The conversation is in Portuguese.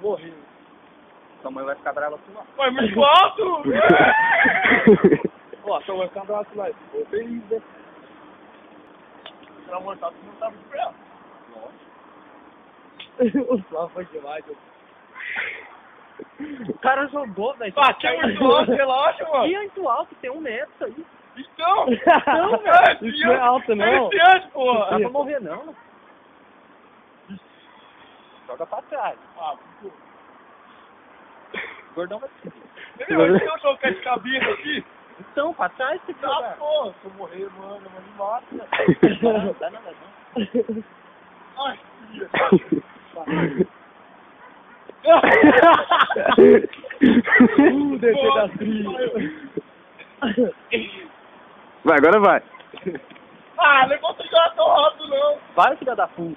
Morri. Sua mãe vai ficar brava com nós. Mas muito alto! Ó, sua mãe vai ficar brava com nós. Tô feliz, né? Pra montar, tu não tá muito pra ela. O Flávio foi demais, O cara jogou, velho. Aqui é muito alto, relaxa, mano. E é muito alto, tem 1 metro isso aí. Então, velho. Isso não é alto, não. É viciante, pô. Não dá pra morrer, não. Joga pra trás. Ah, pô. O gordão vai subir. Entendeu? Se eu jogar de cabeça aqui, Então, pra trás você tá, joga. pô. Se eu morrer, mano, eu me mato, né? Não, dá nada, não. Ai, filha. Descer da trilha. Vai, agora vai. Ah, não consigo jogar tão rápido, não. Vai, filha da puta.